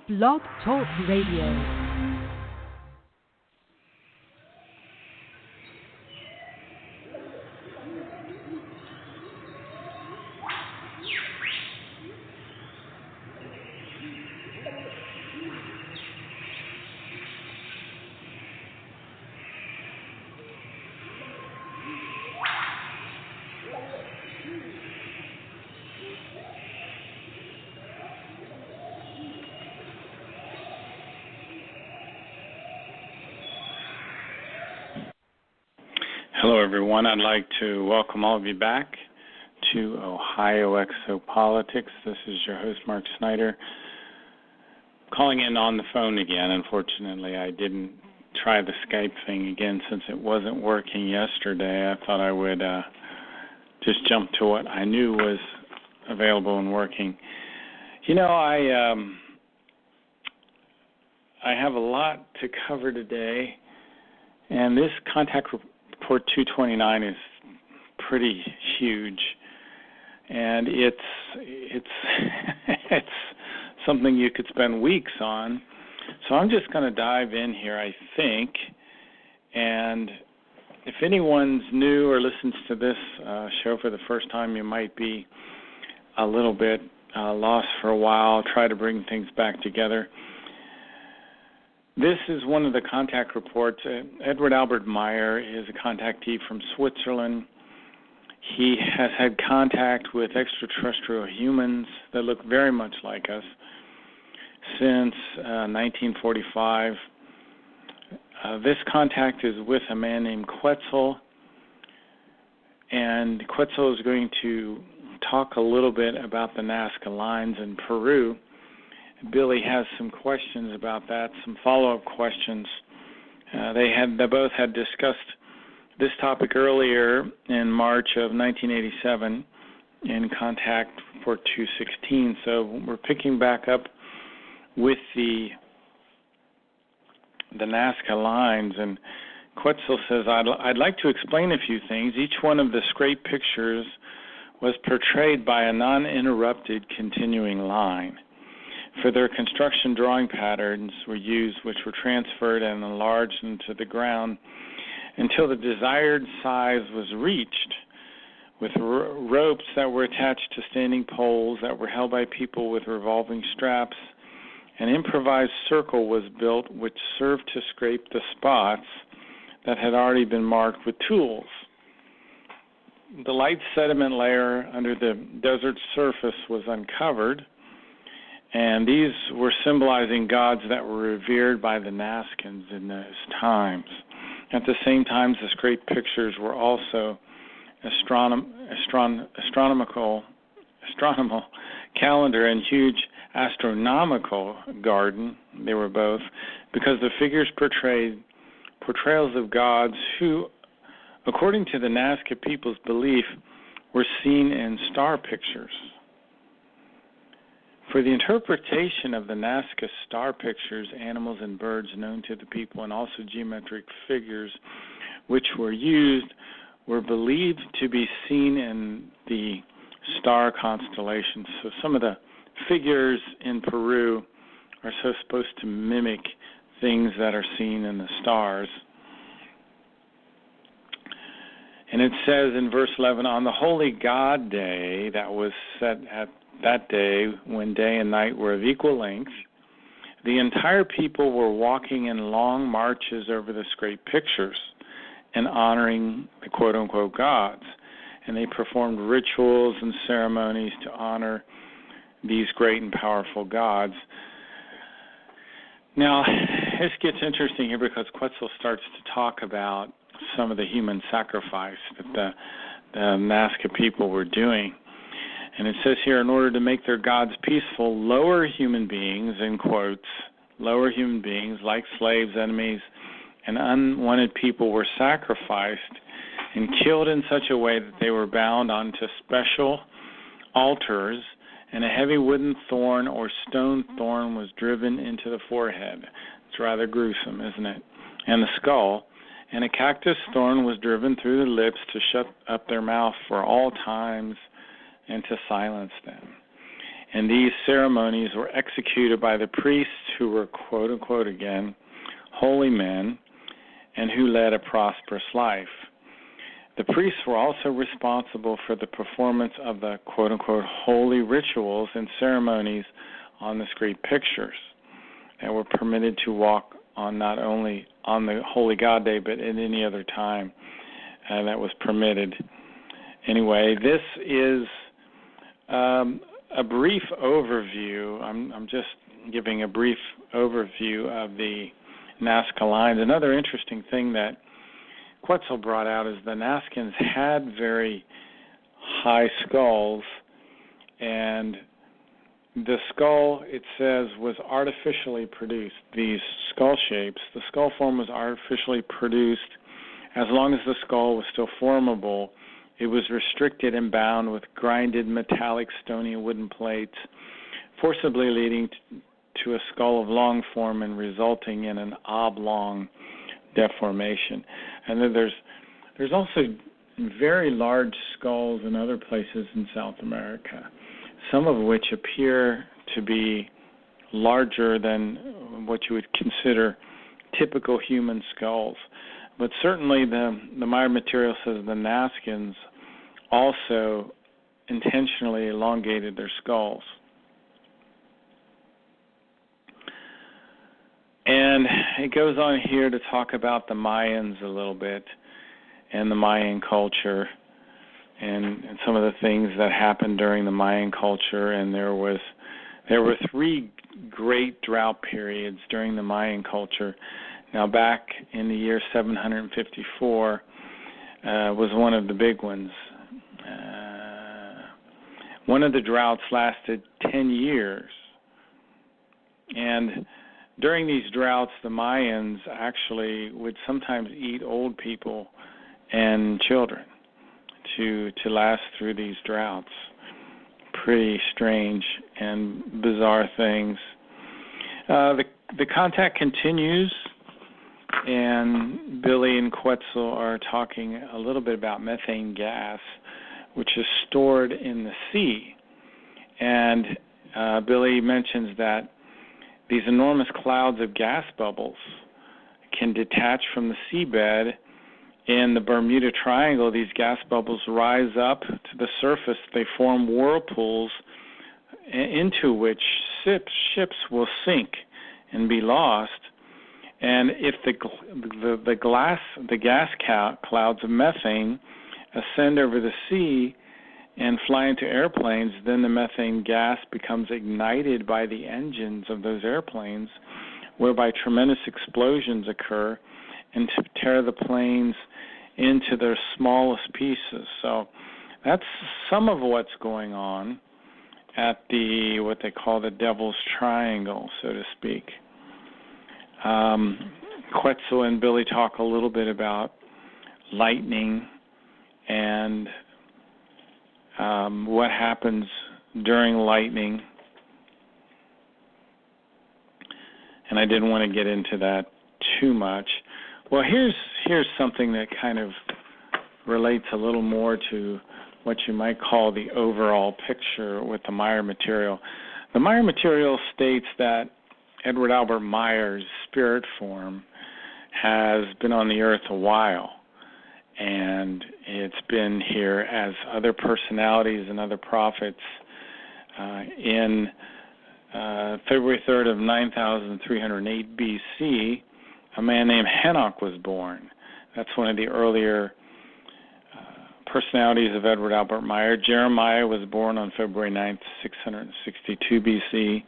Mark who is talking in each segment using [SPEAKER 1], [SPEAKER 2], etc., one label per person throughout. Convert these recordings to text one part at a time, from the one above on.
[SPEAKER 1] Blog Talk Radio.
[SPEAKER 2] Hello, everyone. I'd like to welcome all of you back to Ohio Exopolitics. This is your host, Mark Snyder, calling in on the phone again. Unfortunately, I didn't try the Skype thing again since it wasn't working yesterday. I thought I would just jump to what I knew was available and working. You know, I have a lot to cover today, and this contact Report 229 is pretty huge, and it's it's something you could spend weeks on. So I'm just going to dive in here, I think. And if anyone's new or listens to this show for the first time, you might be a little bit lost for a while. I'll try to bring things back together. This is one of the contact reports. Edward Albert Meyer is a contactee from Switzerland. He has had contact with extraterrestrial humans that look very much like us since 1945. This contact is with a man named Quetzal, and Quetzal is going to talk a little bit about the Nazca lines in Peru. Billy has some questions about that, some follow-up questions. They both had discussed this topic earlier in March of 1987 in Contact Report 216. So we're picking back up with the Nazca lines, and Quetzal says, I'd like to explain a few things. Each one of the scraped pictures was portrayed by a non-interrupted continuing line. For their construction, drawing patterns were used, which were transferred and enlarged into the ground until the desired size was reached, with ropes that were attached to standing poles that were held by people with revolving straps. An improvised circle was built which served to scrape the spots that had already been marked with tools. The light sediment layer under the desert surface was uncovered, and these were symbolizing gods that were revered by the Nazcans in those times. At the same time, the scraped pictures were also astronomical calendar and huge astronomical garden. They were both, because the figures portrayed portrayals of gods who, according to the Nazca people's belief, were seen in star pictures. For the interpretation of the Nazca star pictures, animals and birds known to the people, and also geometric figures which were used, were believed to be seen in the star constellations. So some of the figures in Peru are supposed to mimic things that are seen in the stars. And it says in verse 11, on the holy God day that was set at that day, when day and night were of equal length, the entire people were walking in long marches over the scraped pictures and honoring the quote-unquote gods. And they performed rituals and ceremonies to honor these great and powerful gods. Now, this gets interesting here because Quetzal starts to talk about some of the human sacrifice that the Nazca people were doing. And it says here, in order to make their gods peaceful, lower human beings, in quotes, lower human beings like slaves, enemies, and unwanted people were sacrificed and killed in such a way that they were bound onto special altars, and a heavy wooden thorn or stone thorn was driven into the forehead. It's rather gruesome, isn't it? And the skull. And a cactus thorn was driven through the lips to shut up their mouth for all times and to silence them. And these ceremonies were executed by the priests who were, quote unquote again, holy men and who led a prosperous life. The priests were also responsible for the performance of the quote unquote holy rituals and ceremonies on the script pictures that were permitted to walk on not only on the Holy God Day, but at any other time that was permitted. Anyway, this is a brief overview. I'm just giving a brief overview of the Nasca lines. Another interesting thing that Quetzal brought out is the Nascans had very high skulls, and the skull, it says, was artificially produced. These skull shapes, the skull form was artificially produced. As long as the skull was still formable, it was restricted and bound with grinded metallic, stony, and wooden plates, forcibly leading to a skull of long form and resulting in an oblong deformation. And then there's also very large skulls in other places in South America, some of which appear to be larger than what you would consider typical human skulls. But certainly the Mayan material says the Nascans also intentionally elongated their skulls. And it goes on here to talk about the Mayans a little bit and the Mayan culture and some of the things that happened during the Mayan culture. And there were 3 great drought periods during the Mayan culture. Now, back in the year 754 was one of the big ones. One of the droughts lasted 10 years. And during these droughts, the Mayans actually would sometimes eat old people and children to last through these droughts. Pretty strange and bizarre things. The contact continues, and Billy and Quetzal are talking a little bit about methane gas, which is stored in the sea. And Billy mentions that these enormous clouds of gas bubbles can detach from the seabed. In the Bermuda Triangle, these gas bubbles rise up to the surface. They form whirlpools into which ships will sink and be lost. And if the gas clouds of methane ascend over the sea and fly into airplanes, then the methane gas becomes ignited by the engines of those airplanes, whereby tremendous explosions occur and to tear the planes into their smallest pieces. So that's some of what's going on at what they call the Devil's Triangle, so to speak. Quetzal and Billy talk a little bit about lightning and what happens during lightning. And I didn't want to get into that too much. Well, here's something that kind of relates a little more to what you might call the overall picture with the Meyer material. The Meyer material states that Edward Albert Meyer's spirit form has been on the earth a while, and it's been here as other personalities and other prophets. In February 3rd of 9308 BC, a man named Henoch was born. That's one of the earlier personalities of Edward Albert Meyer. Jeremiah was born on February 9th, 662 BC.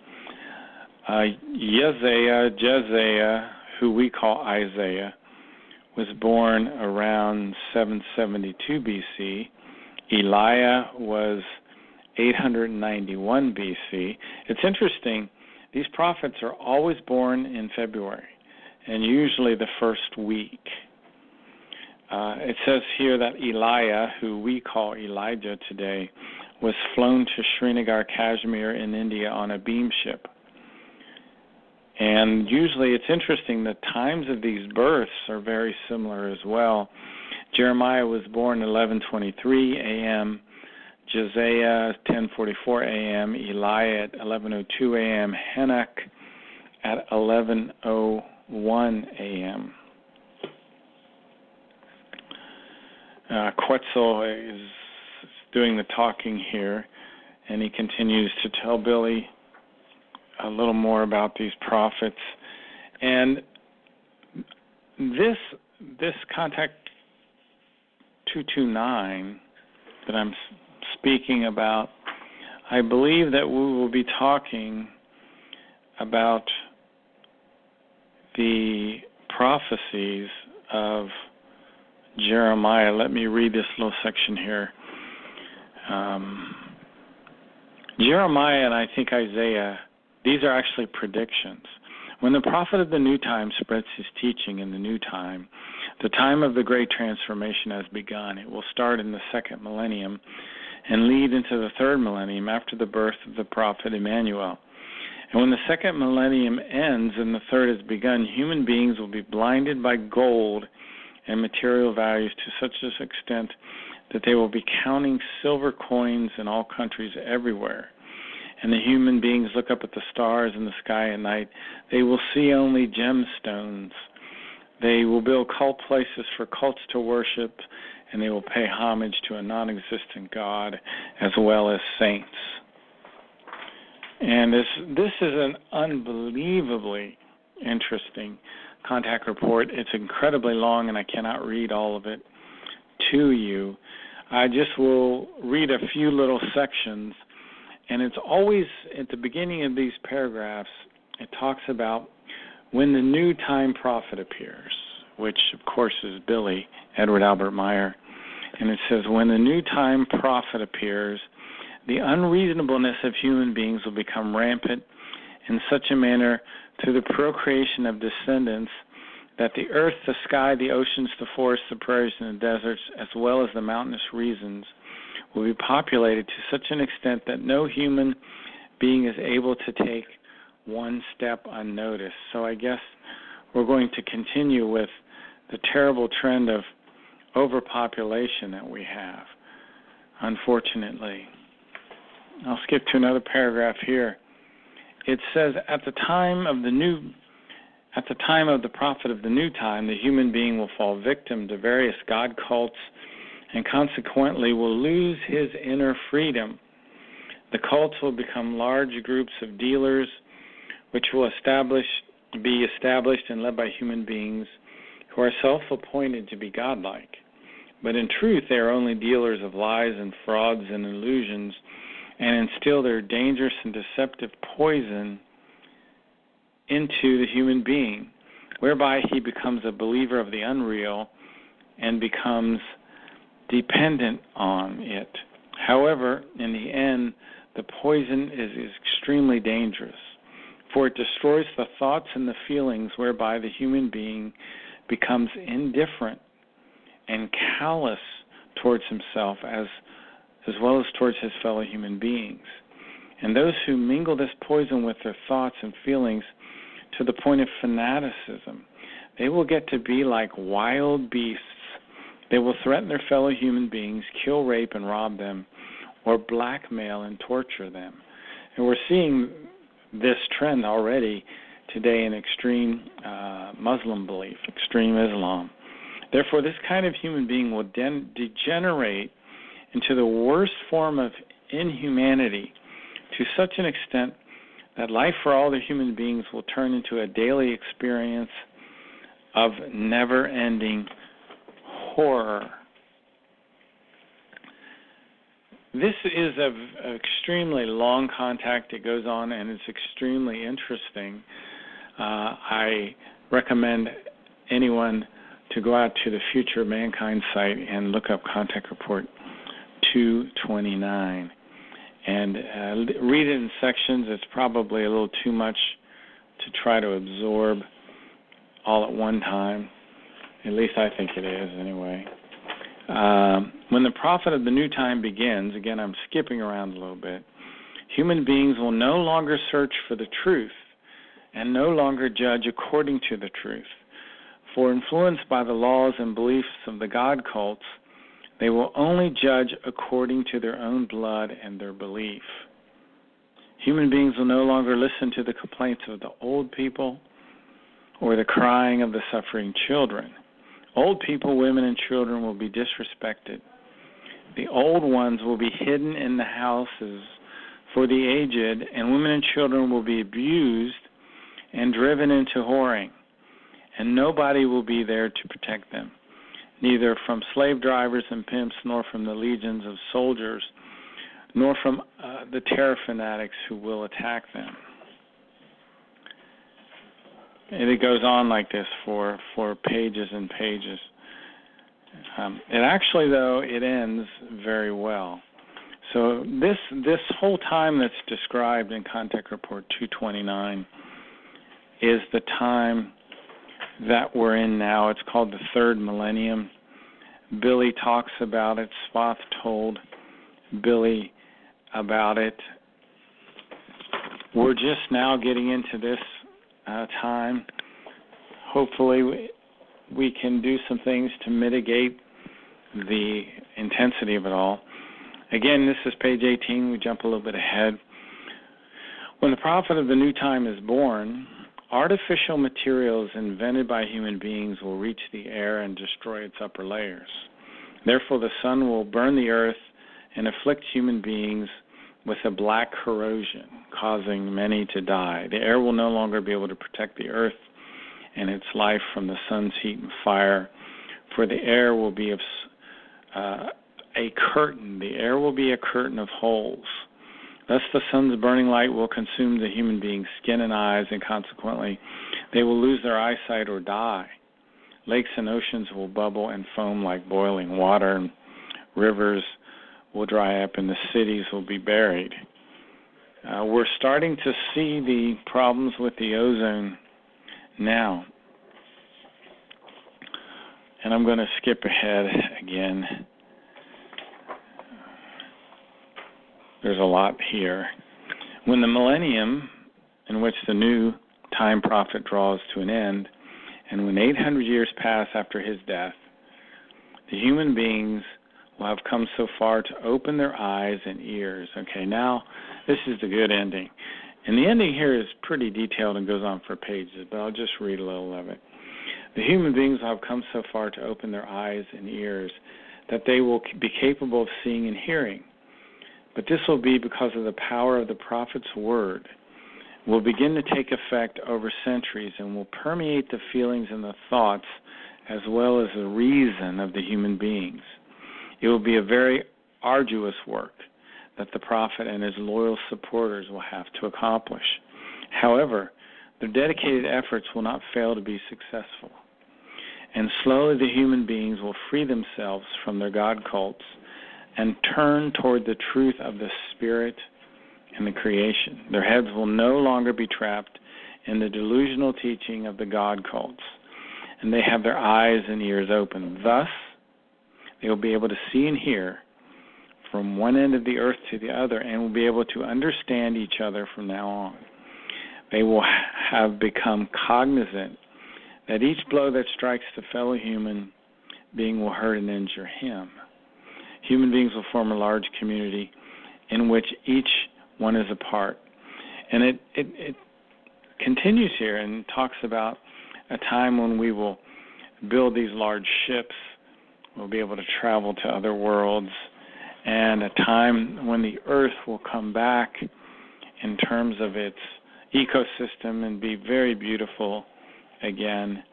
[SPEAKER 2] Jezaiah, who we call Isaiah, was born around 772 BC. Eliah was 891 BC. It's interesting, these prophets are always born in February, and usually the first week. It says here that Eliah, who we call Elijah today, was flown to Srinagar, Kashmir in India on a beam ship. And usually it's interesting, the times of these births are very similar as well. Jeremiah was born 11:23 a.m. Josiah 10:44 a.m., Eli at 11:02 a.m., Henoch at 11:01 a.m. Quetzal is doing the talking here, and he continues to tell Billy a little more about these prophets. And this contact 229 that I'm speaking about, I believe that we will be talking about the prophecies of Jeremiah. Let me read this little section here. Jeremiah and I think Isaiah, these are actually predictions. When the prophet of the new time spreads his teaching in the new time, the time of the great transformation has begun. It will start in the second millennium and lead into the third millennium after the birth of the prophet Emmanuel. And when the second millennium ends and the third has begun, human beings will be blinded by gold and material values to such an extent that they will be counting silver coins in all countries everywhere. And the human beings look up at the stars in the sky at night. They will see only gemstones. They will build cult places for cults to worship, and they will pay homage to a non-existent God as well as saints. And this is an unbelievably interesting contact report. It's incredibly long, and I cannot read all of it to you. I just will read a few little sections, and it's always at the beginning of these paragraphs, it talks about when the new time prophet appears, which, of course, is Billy, Edward Albert Meyer. And it says, when the new time prophet appears, the unreasonableness of human beings will become rampant in such a manner through the procreation of descendants that the earth, the sky, the oceans, the forests, the prairies, and the deserts, as well as the mountainous regions, will be populated to such an extent that no human being is able to take one step unnoticed. So I guess we're going to continue with the terrible trend of overpopulation that we have, unfortunately. I'll skip to another paragraph here. It says, at the time of the prophet of the new time, the human being will fall victim to various god cults and consequently will lose his inner freedom. The cults will become large groups of dealers which will be established and led by human beings who are self-appointed to be godlike. But in truth, they are only dealers of lies and frauds and illusions, and instill their dangerous and deceptive poison into the human being, whereby he becomes a believer of the unreal and becomes dependent on it. However, in the end, the poison is extremely dangerous, for it destroys the thoughts and the feelings whereby the human being becomes indifferent and callous towards himself as well as towards his fellow human beings. And those who mingle this poison with their thoughts and feelings to the point of fanaticism, they will get to be like wild beasts. They will threaten their fellow human beings, kill, rape, and rob them, or blackmail and torture them. And we're seeing this trend already today in extreme Muslim belief, extreme Islam. Therefore, this kind of human being will degenerate into the worst form of inhumanity to such an extent that life for all the human beings will turn into a daily experience of never-ending horror. This is an extremely long contact. It goes on, and it's extremely interesting. I recommend anyone to go out to the Future Mankind site and look up Contact Report 229 and read it in sections. It's probably a little too much to try to absorb all at one time. At least I think it is, anyway. When the prophet of the new time begins, again, I'm skipping around a little bit, human beings will no longer search for the truth and no longer judge according to the truth. For influenced by the laws and beliefs of the God cults, They will only judge according to their own blood and their belief. Human beings will no longer listen to the complaints of the old people or the crying of the suffering children. Old people, women, and children will be disrespected. The old ones will be hidden in the houses for the aged, and women and children will be abused and driven into whoring, and nobody will be there to protect them, neither from slave drivers and pimps, nor from the legions of soldiers, nor from the terror fanatics who will attack them. And it goes on like this for pages and pages. It actually, though, it ends very well. So this whole time that's described in Contact Report 229 is the time that we're in now. It's called the third millennium. Billy talks about it. Spoth told Billy about it. We're just now getting into this time. Hopefully we can do some things to mitigate the intensity of it all. Again, this is page 18. We jump a little bit ahead. When the prophet of the new time is born, artificial materials invented by human beings will reach the air and destroy its upper layers. Therefore, the sun will burn the earth and afflict human beings with a black corrosion, causing many to die. The air will no longer be able to protect the earth and its life from the sun's heat and fire, for the air will be a curtain. The air will be a curtain of holes. Thus the sun's burning light will consume the human being's skin and eyes, and consequently they will lose their eyesight or die. Lakes and oceans will bubble and foam like boiling water, and rivers will dry up, and the cities will be buried. We're starting to see the problems with the ozone now. And I'm going to skip ahead again. There's a lot here. When the millennium, in which the new time prophet draws to an end, and when 800 years pass after his death, the human beings will have come so far to open their eyes and ears. Okay, now this is the good ending. And the ending here is pretty detailed and goes on for pages, but I'll just read a little of it. The human beings will have come so far to open their eyes and ears that they will be capable of seeing and hearing. But this will be because of the power of the prophet's word will begin to take effect over centuries and will permeate the feelings and the thoughts as well as the reason of the human beings. It will be a very arduous work that the prophet and his loyal supporters will have to accomplish. However, their dedicated efforts will not fail to be successful. And slowly the human beings will free themselves from their God cults and turn toward the truth of the Spirit and the creation. Their heads will no longer be trapped in the delusional teaching of the God cults, and they have their eyes and ears open. Thus, they will be able to see and hear from one end of the earth to the other, and will be able to understand each other from now on. They will have become cognizant that each blow that strikes the fellow human being will hurt and injure him. Human beings will form a large community in which each one is a part. And it continues here and talks about a time when we will build these large ships. We'll be able to travel to other worlds, and a time when the earth will come back in terms of its ecosystem and be very beautiful again.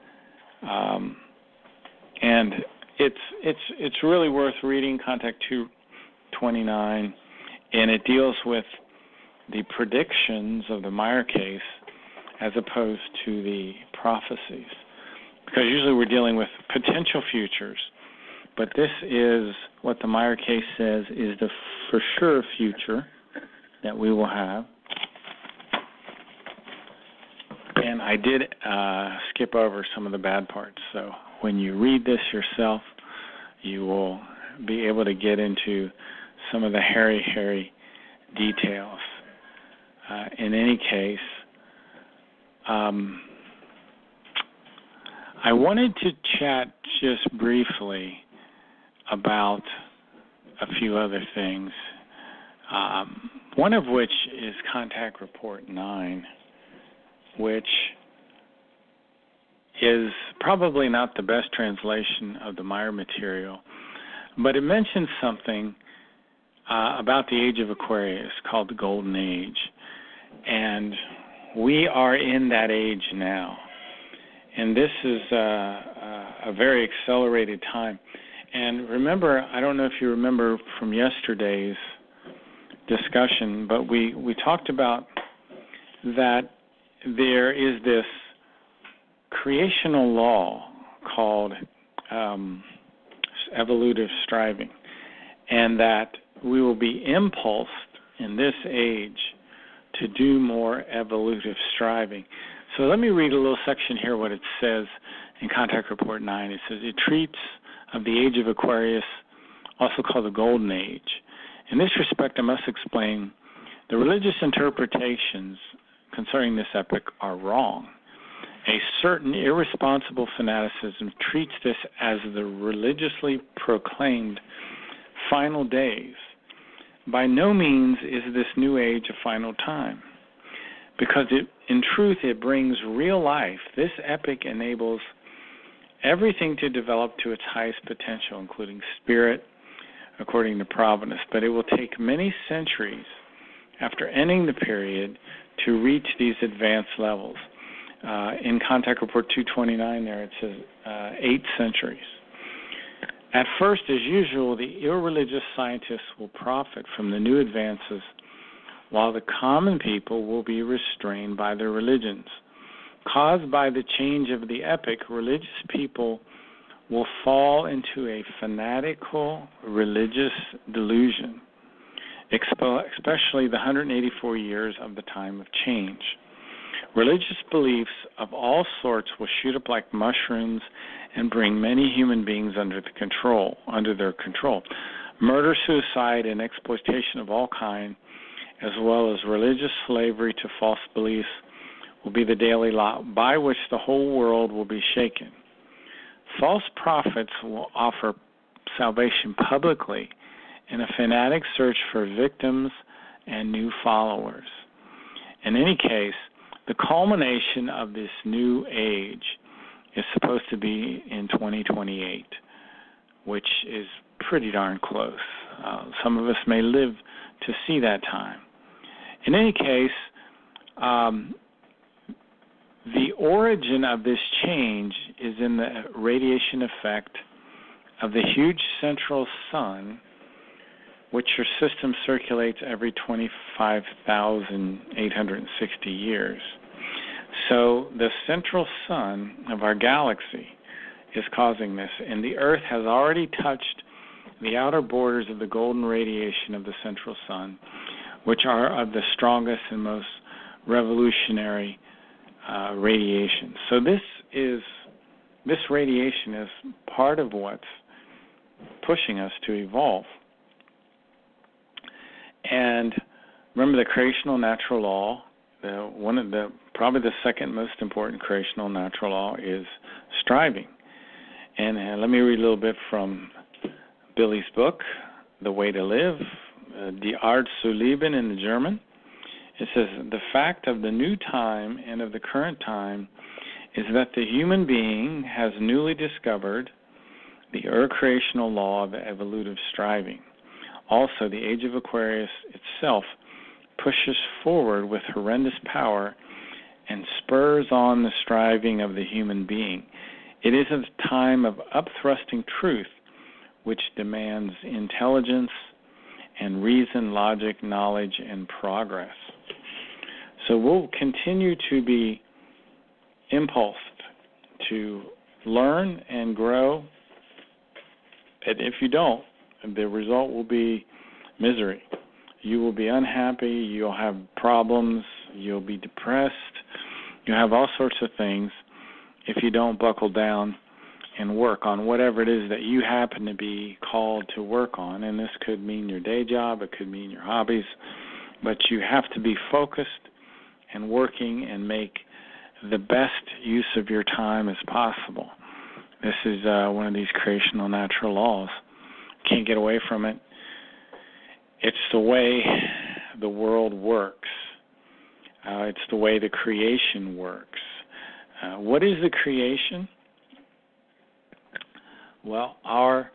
[SPEAKER 2] And it's really worth reading Contact 229, and it deals with the predictions of the Meyer case as opposed to the prophecies, because usually we're dealing with potential futures, but this is what the Meyer case says is the for sure future that we will have. And I did skip over some of the bad parts, so when you read this yourself, you will be able to get into some of the hairy details. In any case, I wanted to chat just briefly about a few other things, one of which is Contact Report 9, which is probably not the best translation of the Meyer material, but it mentions something about the age of Aquarius called the Golden Age. And we are in that age now. And this is a very accelerated time. And remember, I don't know if you remember from yesterday's discussion, but we talked about that there is this creational law called evolutive striving, and that we will be impulsed in this age to do more evolutive striving. So let me read a little section here, what it says in Contact Report 9. It says, it treats of the age of Aquarius, also called the Golden Age. In this respect, I must explain the religious interpretations concerning this epoch are wrong. A certain irresponsible fanaticism treats this as the religiously proclaimed final days. By no means is this new age a final time, because in truth it brings real life. This epoch enables everything to develop to its highest potential, including spirit, according to Providence. But it will take many centuries after ending the period to reach these advanced levels. In Contact Report 229 there, it says 8 centuries. At first, as usual, the irreligious scientists will profit from the new advances, while the common people will be restrained by their religions. Caused by the change of the epoch, religious people will fall into a fanatical religious delusion, especially the 184 years of the time of change. Religious beliefs of all sorts will shoot up like mushrooms and bring many human beings under their control. Murder, suicide, and exploitation of all kind, as well as religious slavery to false beliefs, will be the daily lot by which the whole world will be shaken. False prophets will offer salvation publicly in a fanatic search for victims and new followers. In any case, the culmination of this new age is supposed to be in 2028, which is pretty darn close. Some of us may live to see that time. In any case, the origin of this change is in the radiation effect of the huge central sun, which your system circulates every 25,860 years. So the central sun of our galaxy is causing this, and the Earth has already touched the outer borders of the golden radiation of the central sun, which are of the strongest and most revolutionary radiation. So this radiation is part of what's pushing us to evolve. And remember the creational natural law, probably the second most important creational natural law is striving. And let me read a little bit from Billy's book, The Way to Live, Die Art zu Leben in the German. It says, the fact of the new time and of the current time is that the human being has newly discovered the creational law of evolutive striving. Also, the age of Aquarius itself pushes forward with horrendous power and spurs on the striving of the human being. It is a time of upthrusting truth, which demands intelligence and reason, logic, knowledge, and progress. So we'll continue to be impulsed to learn and grow. And if you don't, the result will be misery. You will be unhappy, you'll have problems, you'll be depressed, you'll have all sorts of things if you don't buckle down and work on whatever it is that you happen to be called to work on. And this could mean your day job, it could mean your hobbies, but you have to be focused and working and make the best use of your time as possible. This is one of these creational natural laws. can't get away from it. It's the way the world works. It's the way the creation works. What is the creation? Well, our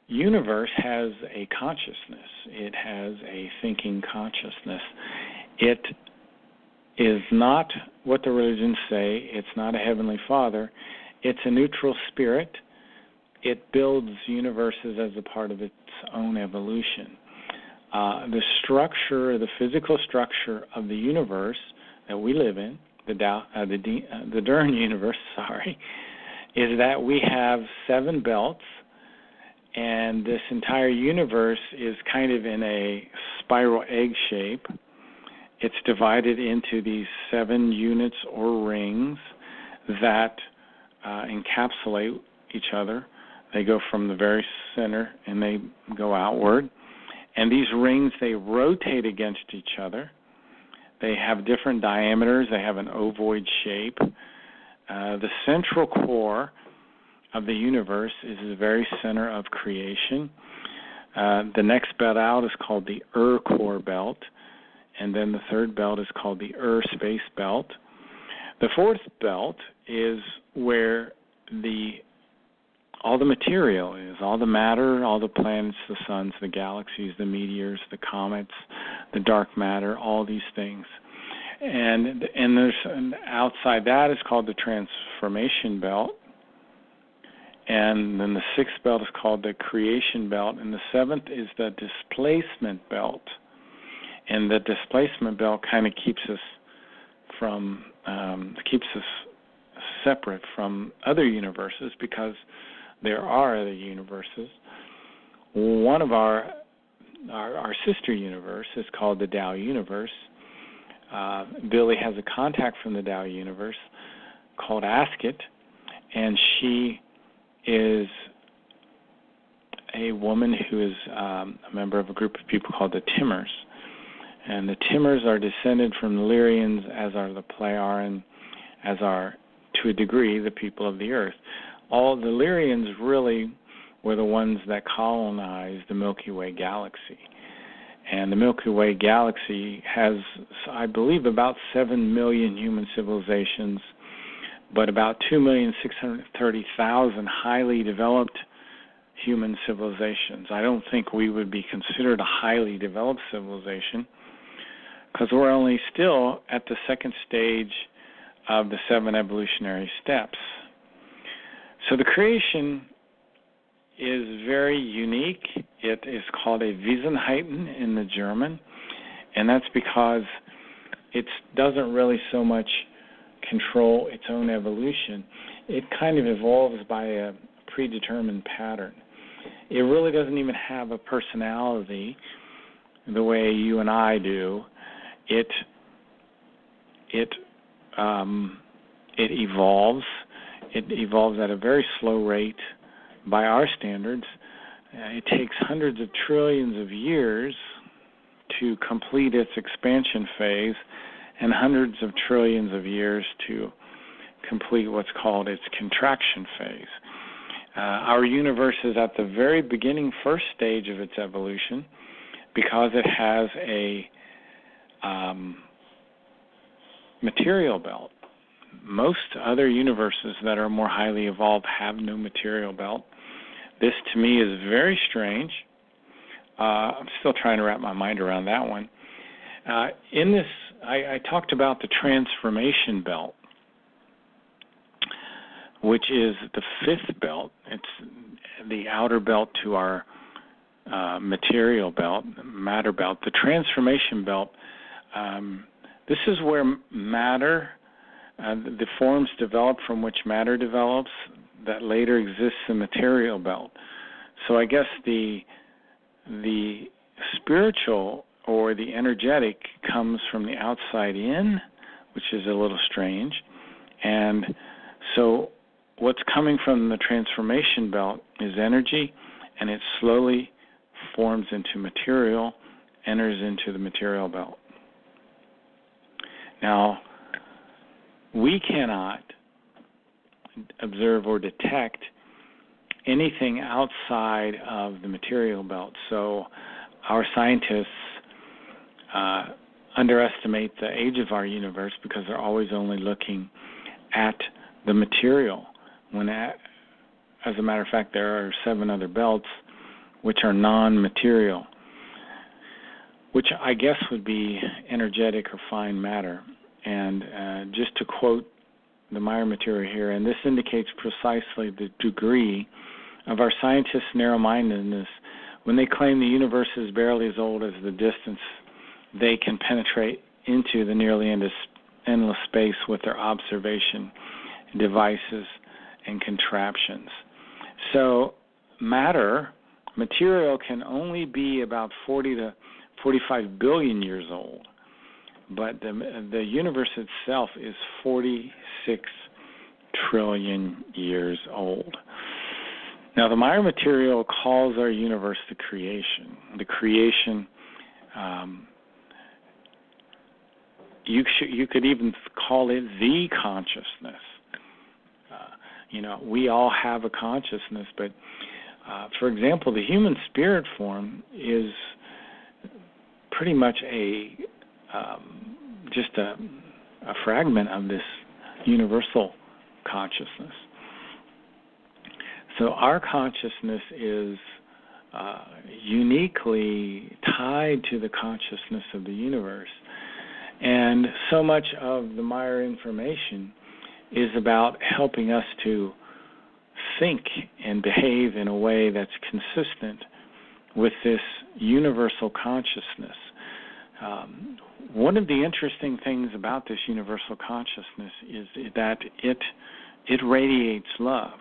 [SPEAKER 2] universe has a consciousness. It has a thinking consciousness. It is not what the religions say. It's not a heavenly father. It's a neutral spirit. It builds universes as a part of its own evolution. The structure, the physical structure of the universe that we live in, the Dern universe, is that we have 7 belts, and this entire universe is kind of in a spiral egg shape. It's divided into these 7 units or rings that encapsulate each other. They go from the very center and they go outward. And these rings, they rotate against each other. They have different diameters. They have an ovoid shape. The central core of the universe is the very center of creation. The next belt out is called the core belt, and then the third belt is called the space belt. The fourth belt is where all the material is, all the matter, all the planets, the suns, the galaxies, the meteors, the comets, the dark matter, all these things. And outside that is called the transformation belt. And then the 6th belt is called the creation belt. And the 7th is the displacement belt. And the displacement belt kind of keeps us separate from other universes, because there are other universes. One of our sister universe is called the Tao universe. Billy has a contact from the Tao universe called Asket, and she is a woman who is a member of a group of people called the Timmers. And the Timmers are descended from the Lyrians, as are the Plejaren, as are, to a degree, the people of the earth. All the Lyrians really were the ones that colonized the Milky Way galaxy. And the Milky Way galaxy has, I believe, about 7 million human civilizations, but about 2,630,000 highly developed human civilizations. I don't think we would be considered a highly developed civilization, because we're only still at the second stage of the 7 evolutionary steps. So the creation is very unique. It is called a Wesenheiten in the German, and that's because it doesn't really so much control its own evolution. It kind of evolves by a predetermined pattern. It really doesn't even have a personality the way you and I do. It evolves. It evolves at a very slow rate by our standards. It takes hundreds of trillions of years to complete its expansion phase, and hundreds of trillions of years to complete what's called its contraction phase. Our universe is at the very beginning, first stage of its evolution, because it has a material belt. Most other universes that are more highly evolved have no material belt. This, to me, is very strange. I'm still trying to wrap my mind around that one. In this, I talked about the transformation belt, which is the 5th belt. It's the outer belt to our material belt, matter belt. The transformation belt, this is where matter, the forms develop from which matter develops, that later exists in material belt. So I guess the spiritual or the energetic comes from the outside in, which is a little strange. And so what's coming from the transformation belt is energy, and it slowly forms into material, enters into the material belt. Now, we cannot observe or detect anything outside of the material belt. So our scientists underestimate the age of our universe because they're always only looking at the material. As a matter of fact, there are 7 other belts which are non-material, which I guess would be energetic or fine matter. And just to quote the Mayan material here, and this indicates precisely the degree of our scientists' narrow-mindedness when they claim the universe is barely as old as the distance they can penetrate into the nearly endless space with their observation devices and contraptions. So material can only be about 40 to 45 billion years old, but the universe itself is 46 trillion years old. Now, the Mayan material calls our universe the creation. The creation, you could even call it the consciousness. We all have a consciousness, but for example, the human spirit form is pretty much just a fragment of this universal consciousness. So our consciousness is uniquely tied to the consciousness of the universe. And so much of the Maya information is about helping us to think and behave in a way that's consistent with this universal consciousness. One of the interesting things about this universal consciousness is that it radiates love.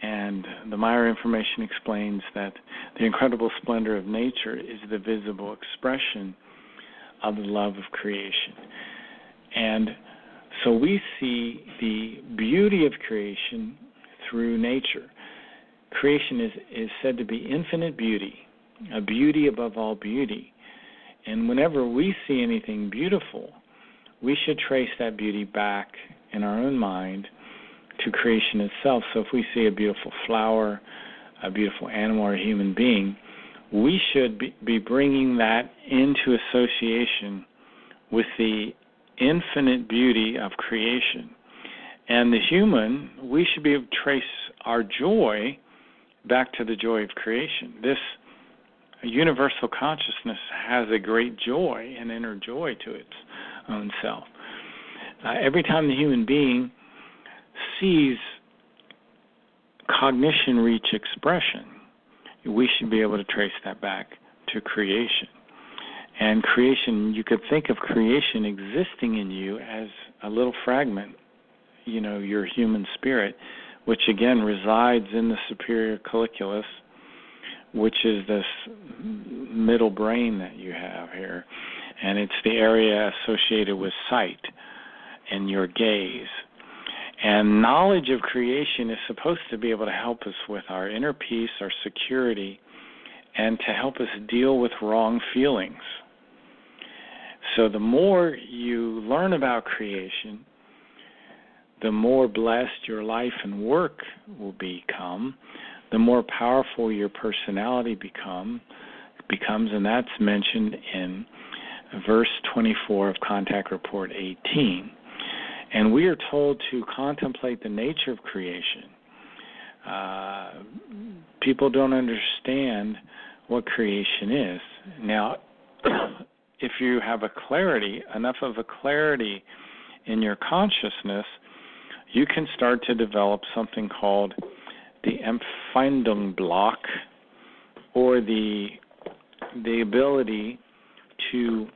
[SPEAKER 2] And the Maya information explains that the incredible splendor of nature is the visible expression of the love of creation. And so we see the beauty of creation through nature. Creation is said to be infinite beauty, a beauty above all beauty. And whenever we see anything beautiful, we should trace that beauty back in our own mind to creation itself. So if we see a beautiful flower, a beautiful animal, or a human being, we should be bringing that into association with the infinite beauty of creation. And the human, we should be able to trace our joy back to the joy of creation. This universal consciousness has a great joy, an inner joy to its own self. Every time the human being sees cognition reach expression, we should be able to trace that back to creation. And creation, you could think of creation existing in you as a little fragment, your human spirit, which again resides in the superior colliculus, which is this middle brain that you have here. And it's the area associated with sight and your gaze. And knowledge of creation is supposed to be able to help us with our inner peace, our security, and to help us deal with wrong feelings. So the more you learn about creation, the more blessed your life and work will become, the more powerful your personality becomes, and that's mentioned in verse 24 of Contact Report 18. And we are told to contemplate the nature of creation. People don't understand what creation is. Now, if you have enough of a clarity in your consciousness, you can start to develop something called the Empfindungsblock, or the ability to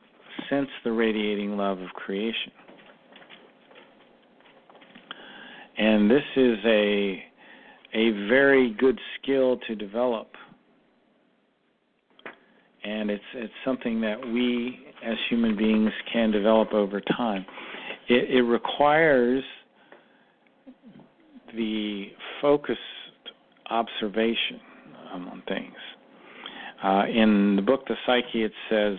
[SPEAKER 2] sense the radiating love of creation. And this is a very good skill to develop. And it's something that we as human beings can develop over time. It requires the focused observation on things. In the book The Psyche, it says,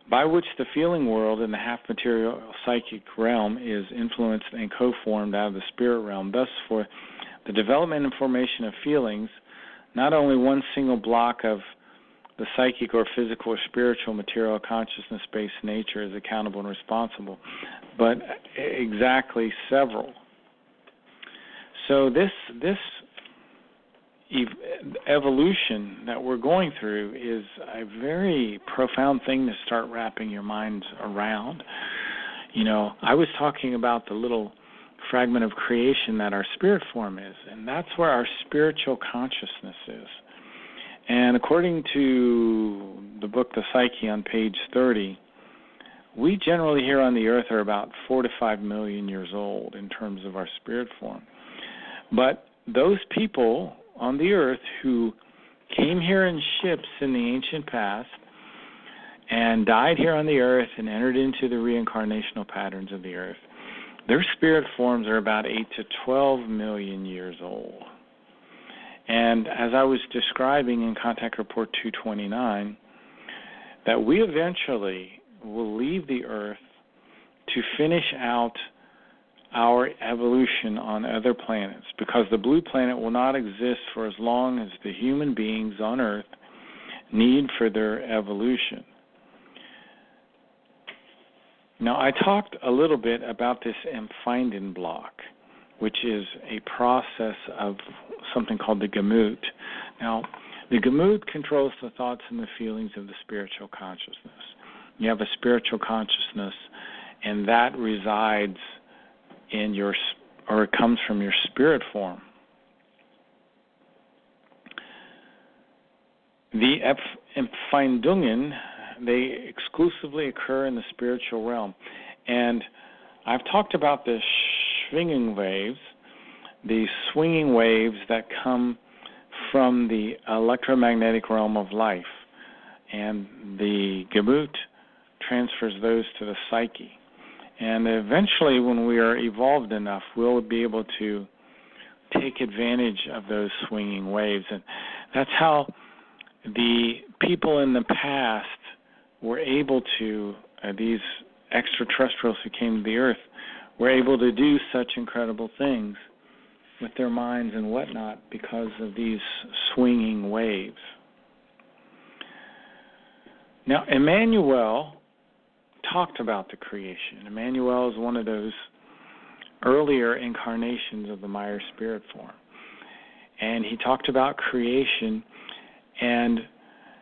[SPEAKER 2] by which the feeling world in the half-material psychic realm is influenced and co-formed out of the spirit realm. Thus, for the development and formation of feelings, not only one single block of the psychic or physical or spiritual material consciousness-based nature is accountable and responsible, but exactly several. So this evolution that we're going through is a very profound thing to start wrapping your minds around. You know, I was talking about the little fragment of creation that our spirit form is, and that's where our spiritual consciousness is. And according to the book The Psyche on page 30, we generally here on the earth are about 4 to 5 million years old in terms of our spirit form. But those people on the earth who came here in ships in the ancient past and died here on the earth and entered into the reincarnational patterns of the earth, their spirit forms are about 8 to 12 million years old. And as I was describing in Contact Report 229, that we eventually will leave the earth to finish out our evolution on other planets, because the blue planet will not exist for as long as the human beings on earth need for their evolution. Now, I talked a little bit about this Empfinden block, which is a process of something called the Gemut. Now, the Gemut controls the thoughts and the feelings of the spiritual consciousness. You have a spiritual consciousness, and that resides in your, or it comes from your spirit form. The Empfindungen, they exclusively occur in the spiritual realm. And I've talked about the swinging waves, the swinging waves that come from the electromagnetic realm of life. And the Gemut transfers those to the psyche. And eventually, when we are evolved enough, we'll be able to take advantage of those swinging waves. And that's how the people in the past were able to, these extraterrestrials who came to the earth, were able to do such incredible things with their minds and whatnot because of these swinging waves. Now, Emmanuel talked about the creation. Emmanuel is one of those earlier incarnations of the Maya spirit form. And he talked about creation, and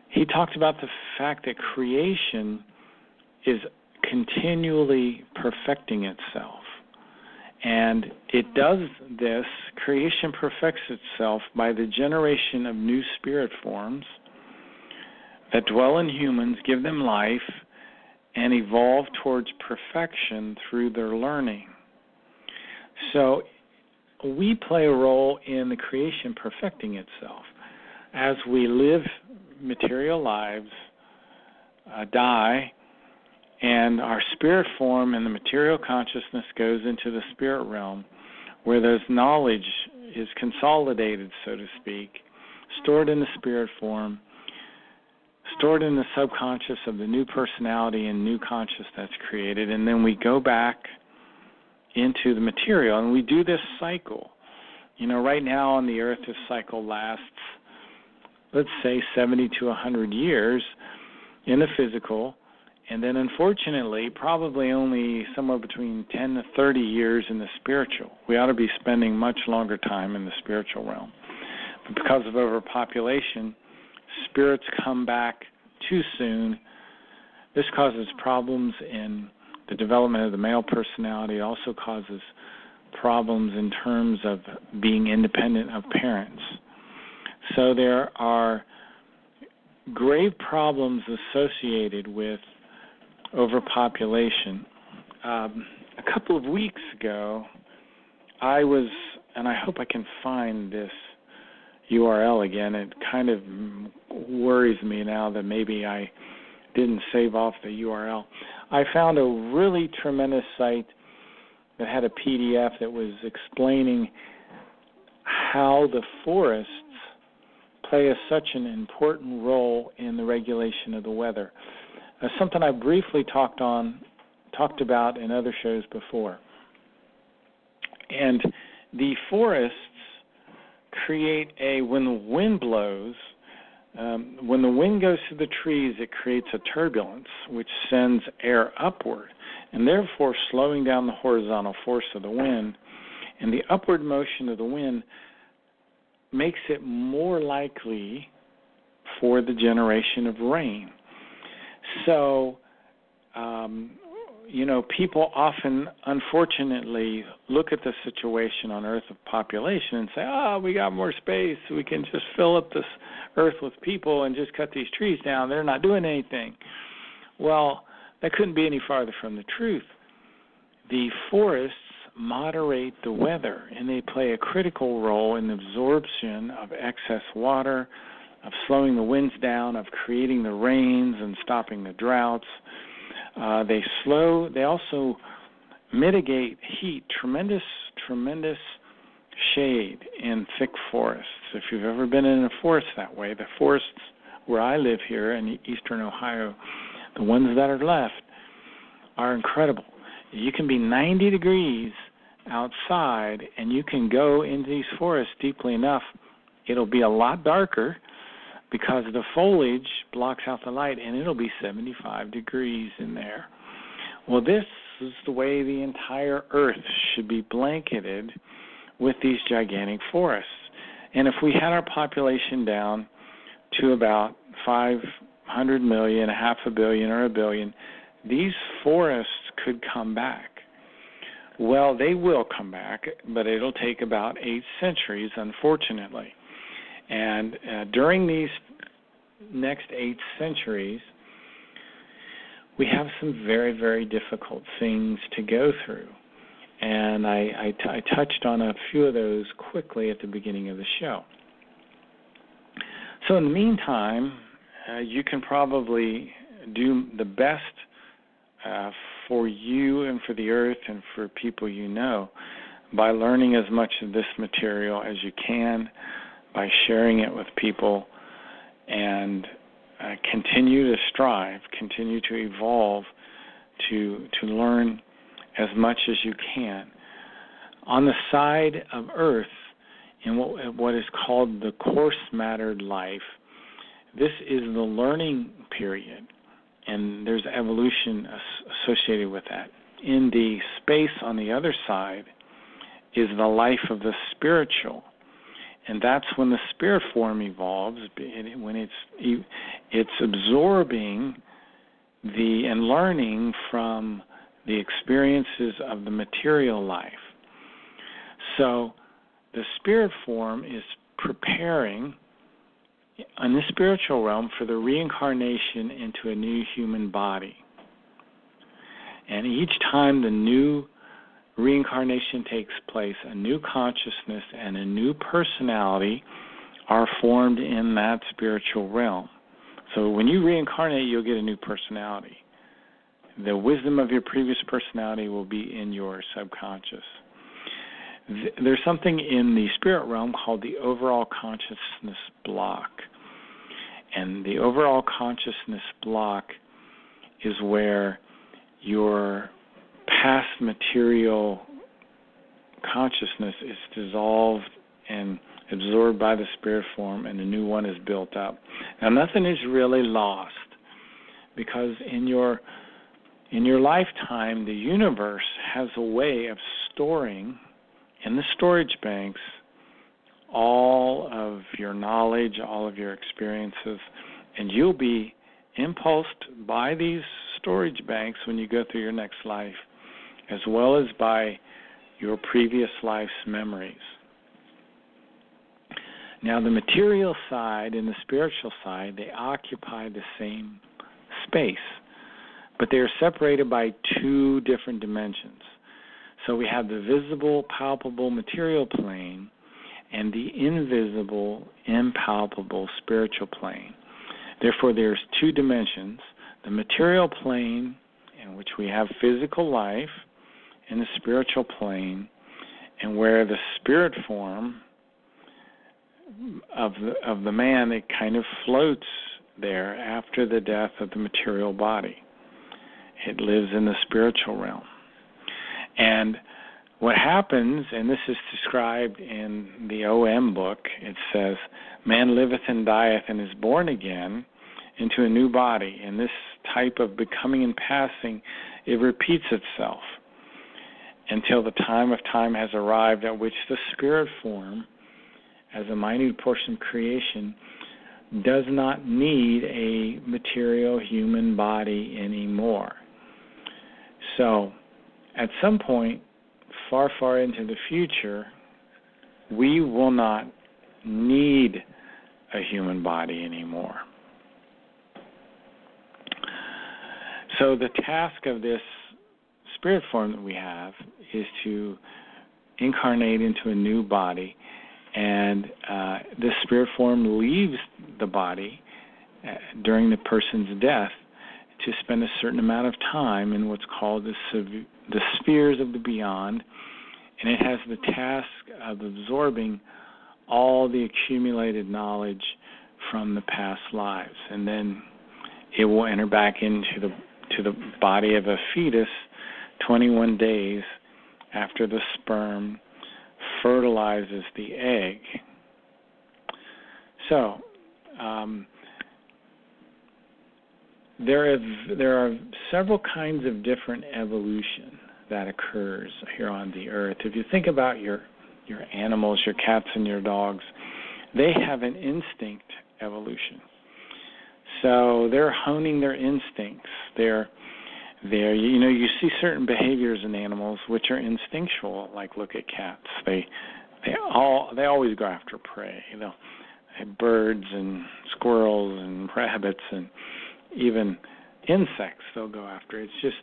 [SPEAKER 2] he talked about the fact that creation is continually perfecting itself. And it does this, creation perfects itself by the generation of new spirit forms that dwell in humans, give them life, and evolve towards perfection through their learning. So we play a role in the creation perfecting itself. As we live material lives, die, and our spirit form and the material consciousness goes into the spirit realm, where those knowledge is consolidated, so to speak, stored in the spirit form, stored in the subconscious of the new personality and new conscious that's created, and then we go back into the material, and we do this cycle. You know, right now on the earth, this cycle lasts, let's say, 70 to 100 years in the physical, and then unfortunately, probably only somewhere between 10 to 30 years in the spiritual. We ought to be spending much longer time in the spiritual realm. But because of overpopulation, spirits come back too soon. This causes problems in the development of the male personality. It also causes problems in terms of being independent of parents. So there are grave problems associated with overpopulation. A couple of weeks ago, I was, and I hope I can find this URL again. It kind of worries me now that maybe I didn't save off the URL. I found a really tremendous site that had a PDF that was explaining how the forests play such an important role in the regulation of the weather. Something I briefly talked about in other shows before. And the forests create when the wind blows, when the wind goes through the trees, it creates a turbulence which sends air upward, and therefore slowing down the horizontal force of the wind. And the upward motion of the wind makes it more likely for the generation of rain. So, people often, unfortunately, look at the situation on Earth of population and say, we got more space, we can just fill up this Earth with people and just cut these trees down. They're not doing anything. Well, that couldn't be any farther from the truth. The forests moderate the weather, and they play a critical role in the absorption of excess water, of slowing the winds down, of creating the rains and stopping the droughts. They also mitigate heat, tremendous shade in thick forests. If you've ever been in a forest that way, the forests where I live here in eastern Ohio, the ones that are left are incredible. You can be 90 degrees outside, and you can go into these forests deeply enough. It'll be a lot darker because the foliage blocks out the light, and it'll be 75 degrees in there. Well, this is the way the entire Earth should be blanketed with these gigantic forests. And if we had our population down to about 500 million, half a billion, or a billion, these forests could come back. Well, they will come back, but it'll take about 8 centuries, unfortunately. And during these next 8 centuries, we have some very, very difficult things to go through. And I touched on a few of those quickly at the beginning of the show. So in the meantime, you can probably do the best for you and for the earth and for people you know by learning as much of this material as you can, by sharing it with people, and continue to strive, continue to evolve, to learn as much as you can. On the side of Earth, in what is called the coarse mattered life, this is the learning period, and there's evolution associated with that. In the space on the other side is the life of the spiritual, and that's when the spirit form evolves, when it's absorbing and learning from the experiences of the material life. So the spirit form is preparing in the spiritual realm for the reincarnation into a new human body. And each time the new reincarnation takes place, a new consciousness and a new personality are formed in that spiritual realm. So when you reincarnate, you'll get a new personality. The wisdom of your previous personality will be in your subconscious. There's something in the spirit realm called the overall consciousness block. And the overall consciousness block is where your past material consciousness is dissolved and absorbed by the spirit form, and a new one is built up. Now, nothing is really lost, because in your lifetime, the universe has a way of storing in the storage banks all of your knowledge, all of your experiences, and you'll be impulsed by these storage banks when you go through your next life, as well as by your previous life's memories. Now, the material side and the spiritual side, they occupy the same space, but they are separated by 2 different dimensions. So we have the visible, palpable material plane and the invisible, impalpable spiritual plane. Therefore, there's 2 dimensions: the material plane, in which we have physical life, and the spiritual plane, and where the spirit form of the man, it kind of floats there after the death of the material body. It lives in the spiritual realm. And what happens, and this is described in the OM book, it says, man liveth and dieth and is born again into a new body. And this type of becoming and passing, it repeats itself until the time of time has arrived at which the spirit form, as a minute portion of creation, does not need a material human body anymore. So, at some point, far, far into the future, we will not need a human body anymore. So the task of this spirit form that we have is to incarnate into a new body, and this spirit form leaves the body during the person's death to spend a certain amount of time in what's called the spheres of the beyond, and it has the task of absorbing all the accumulated knowledge from the past lives, and then it will enter back into the body of a fetus 21 days after the sperm fertilizes the egg. So, there are several kinds of different evolution that occurs here on the earth. If you think about your animals, your cats and your dogs, they have an instinct evolution. So they're honing their instincts. You see certain behaviors in animals which are instinctual. Like look at cats. They always go after prey. Birds and squirrels and rabbits and even insects they'll go after. It's just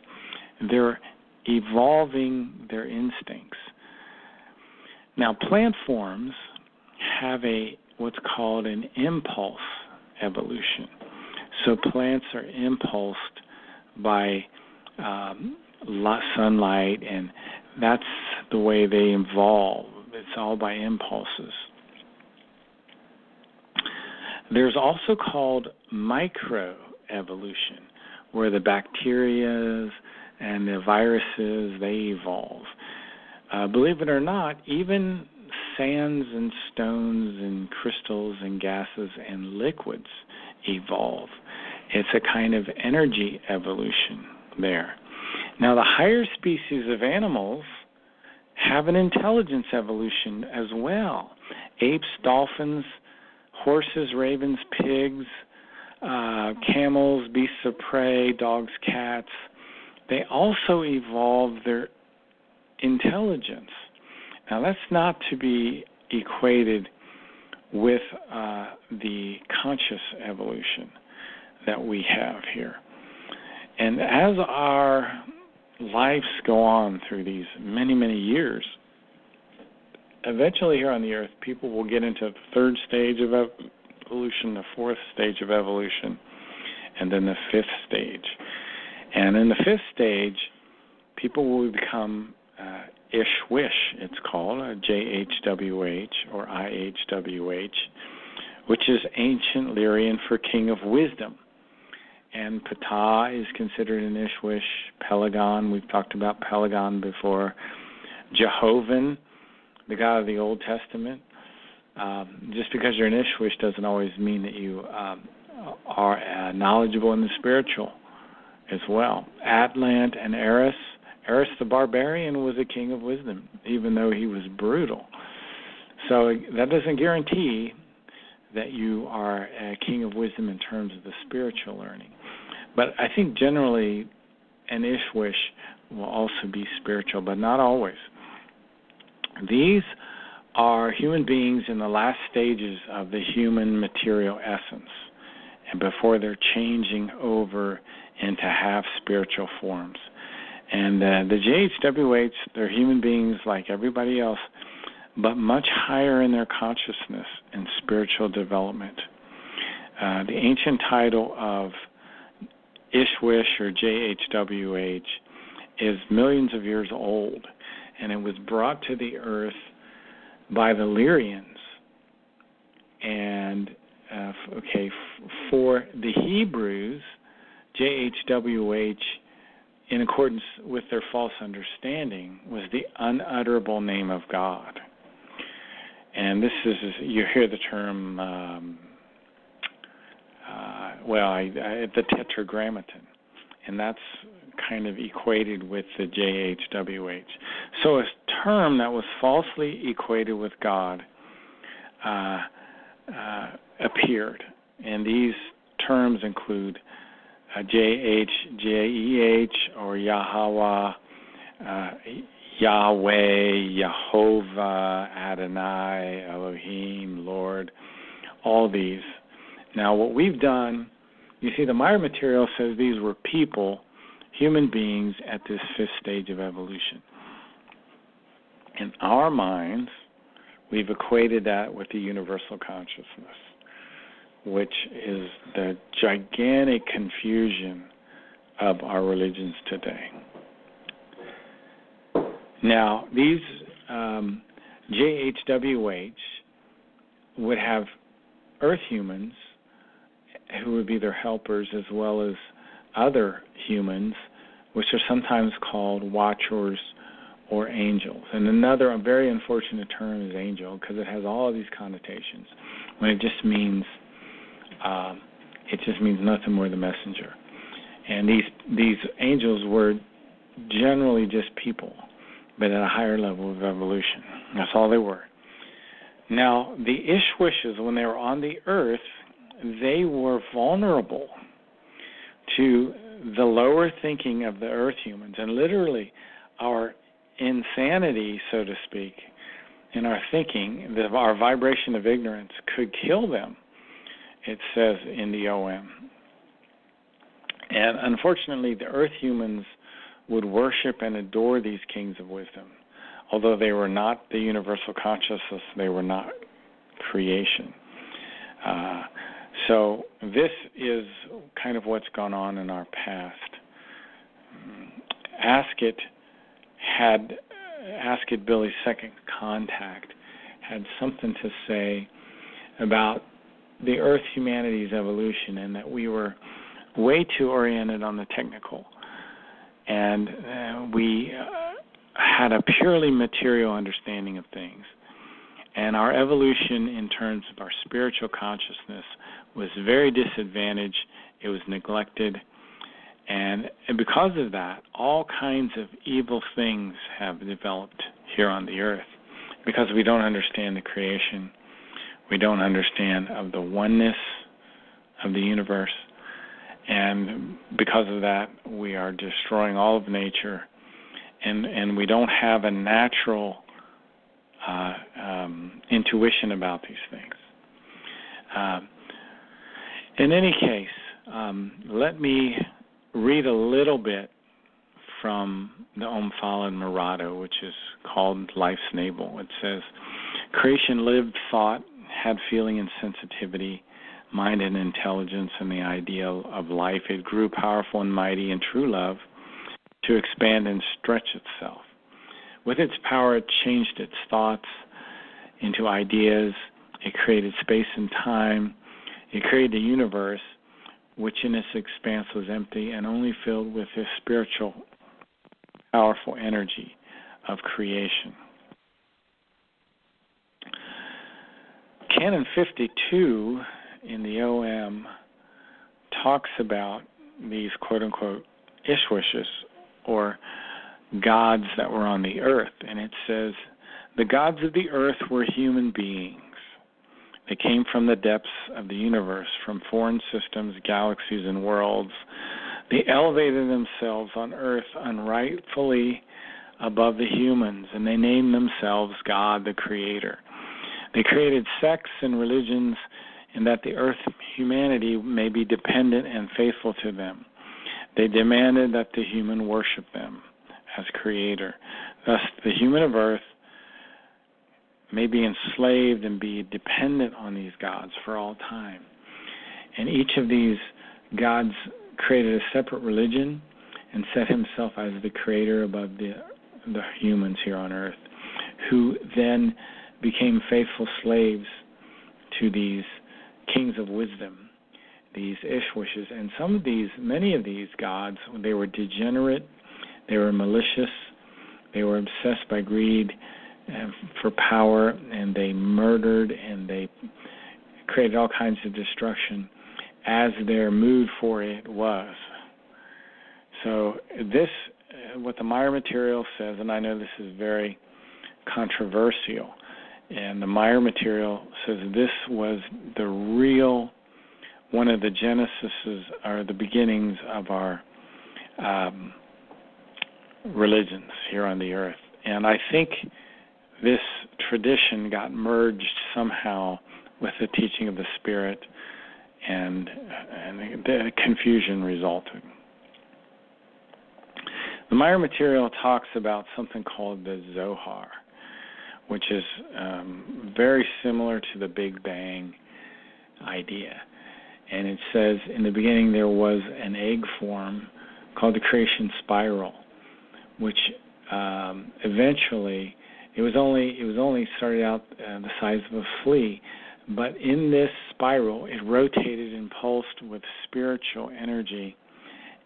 [SPEAKER 2] they're evolving their instincts. Now, plant forms have what's called an impulse evolution. So plants are impulsed by sunlight, and that's the way they evolve. It's all by impulses. There's also called microevolution, where the bacteria and the viruses, they evolve. Believe it or not, even sands and stones and crystals and gases and liquids evolve. It's a kind of energy evolution there. Now, the higher species of animals have an intelligence evolution as well. Apes, dolphins, horses, ravens, pigs, camels, beasts of prey, dogs, cats, they also evolve their intelligence. Now, that's not to be equated with the conscious evolution that we have here. And as our lives go on through these many, many years, eventually here on the earth, people will get into the third stage of evolution, the fourth stage of evolution, and then the fifth stage. And in the fifth stage, people will become Ishwish, it's called, JHWH or IHWH, which is ancient Lyrian for king of wisdom. And Ptah is considered an Ishwish. Pelagon, we've talked about Pelagon before. Jehovah, the God of the Old Testament. Just because you're an Ishwish doesn't always mean that you are knowledgeable in the spiritual as well. Atlant and Eris. Eris the barbarian was a king of wisdom, even though he was brutal. So that doesn't guarantee that you are a king of wisdom in terms of the spiritual learning. But I think generally an Ishwish will also be spiritual, but not always. These are human beings in the last stages of the human material essence, and before they're changing over into half-spiritual forms. And the JHWH, they're human beings like everybody else, but much higher in their consciousness and spiritual development. The ancient title of Ishwish or JHWH is millions of years old, and it was brought to the earth by the Lyrians. And, for the Hebrews, JHWH in accordance with their false understanding, was the unutterable name of God. And this is, you hear the term, the Tetragrammaton, and that's kind of equated with the JHWH. So a term that was falsely equated with God appeared, and these terms include JH, or Yahweh, Yahweh, Jehovah, Adonai, Elohim, Lord, all these. Now, what we've done, you see, the Maya material says these were people, human beings at this fifth stage of evolution. In our minds, we've equated that with the universal consciousness, which is the gigantic confusion of our religions today. Now, these JHWH would have earth humans who would be their helpers, as well as other humans, which are sometimes called watchers or angels. And another very unfortunate term is angel, because it has all of these connotations, when it just means nothing more than messenger. And these angels were generally just people, but at a higher level of evolution. That's all they were. Now, the Ishwishes, when they were on the earth, they were vulnerable to the lower thinking of the earth humans, and literally our insanity, so to speak, in our thinking, our vibration of ignorance could kill them, it says in the OM. And unfortunately, the earth humans would worship and adore these kings of wisdom. Although they were not the universal consciousness, they were not creation. So this is kind of what's gone on in our past. Ask It, Billy's second contact, had something to say about the Earth humanity's evolution, and that we were way too oriented on the technical. And we had a purely material understanding of things. And our evolution in terms of our spiritual consciousness was very disadvantaged. It was neglected. And because of that, all kinds of evil things have developed here on the earth, because we don't understand the creation. We don't understand of the oneness of the universe. And because of that, we are destroying all of nature, and we don't have a natural intuition about these things. In any case, let me read a little bit from the Omphale and Murado, which is called Life's Navel. It says, creation lived, thought, had feeling and sensitivity, mind and intelligence, and the ideal of life. It grew powerful and mighty in true love to expand and stretch itself. With its power, it changed its thoughts into ideas. It created space and time. It created a universe which in its expanse was empty and only filled with this spiritual, powerful energy of creation. Canon 52 in the OM talks about these quote-unquote Ishwishes, or gods that were on the earth. And it says, the gods of the earth were human beings. They came from the depths of the universe, from foreign systems, galaxies, and worlds. They elevated themselves on earth unrightfully above the humans, and they named themselves God, the Creator. They created sects and religions in that the earth humanity may be dependent and faithful to them. They demanded that the human worship them as Creator. Thus, the human of earth may be enslaved and be dependent on these gods for all time. And each of these gods created a separate religion and set himself as the creator above the humans here on earth, who then became faithful slaves to these kings of wisdom, these Ishwishes. And many of these gods, they were degenerate They were malicious. They were obsessed by greed for power, and they murdered, and they created all kinds of destruction as their mood for it was. So this, what the Meyer material says, and I know this is very controversial, and the Meyer material says this was the real, one of the genesises, or the beginnings of our religions here on the earth. And I think this tradition got merged somehow with the teaching of the Spirit, and the confusion resulted. The Meyer material talks about something called the Zohar, which is very similar to the Big Bang idea. And it says, in the beginning there was an egg form called the creation spiral, which eventually, it was only started out the size of a flea, but in this spiral it rotated and pulsed with spiritual energy,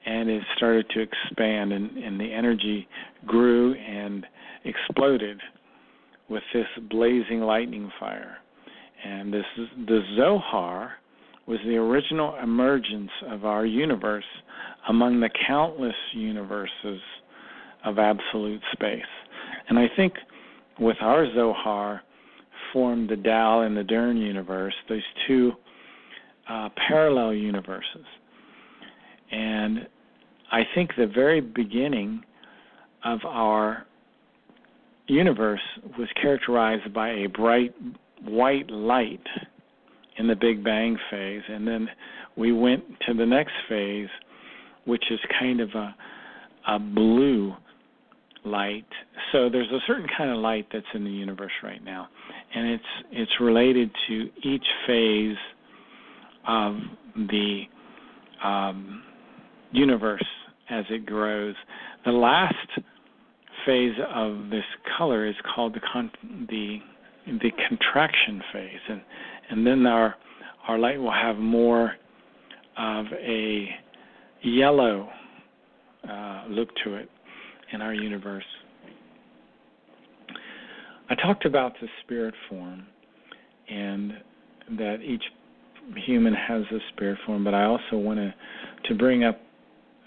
[SPEAKER 2] and it started to expand, and the energy grew and exploded with this blazing lightning fire. And the Zohar was the original emergence of our universe among the countless universes of absolute space. And I think with our Zohar formed the Tao and the Dern universe, those two parallel universes. And I think the very beginning of our universe was characterized by a bright white light in the Big Bang phase, and then we went to the next phase, which is kind of a blue light. So there's a certain kind of light that's in the universe right now, and it's related to each phase of the universe as it grows. The last phase of this color is called the contraction phase, and then our light will have more of a yellow look to it in our universe. I talked about the spirit form and that each human has a spirit form, but I also want to bring up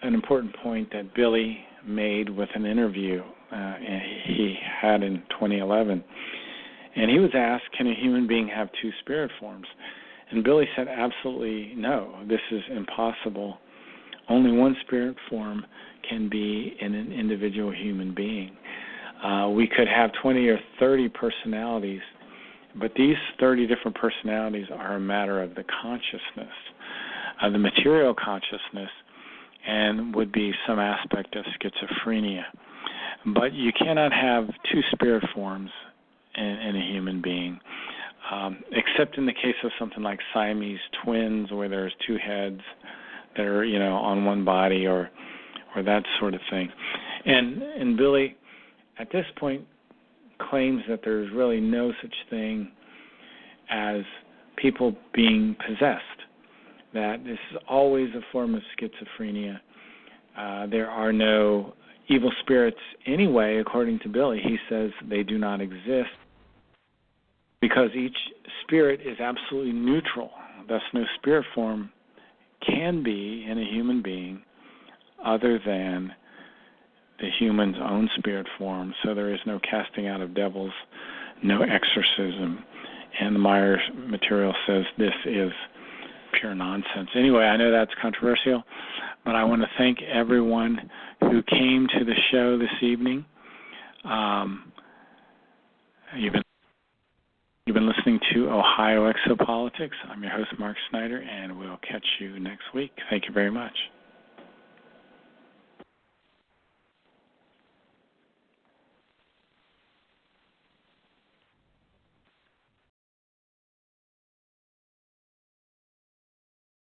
[SPEAKER 2] an important point that Billy made with an interview he had in 2011. And he was asked, can a human being have two spirit forms? And Billy said, absolutely no, this is impossible. Only one spirit form can be in an individual human being. We could have 20 or 30 personalities, but these 30 different personalities are a matter of the consciousness, the material consciousness, and would be some aspect of schizophrenia. But you cannot have two spirit forms in a human being, except in the case of something like Siamese twins, where there's two heads that are, on one body, or that sort of thing. And Billy, at this point, claims that there's really no such thing as people being possessed, that this is always a form of schizophrenia. There are no evil spirits anyway, according to Billy. He says they do not exist because each spirit is absolutely neutral. Thus, no spirit form can be in a human being other than the human's own spirit form. So there is no casting out of devils, no exorcism. And the Myers material says this is pure nonsense. Anyway, I know that's controversial, but I want to thank everyone who came to the show this evening. You've been listening to Ohio Exopolitics. I'm your host, Mark Snyder, and we'll catch you next week. Thank you very much.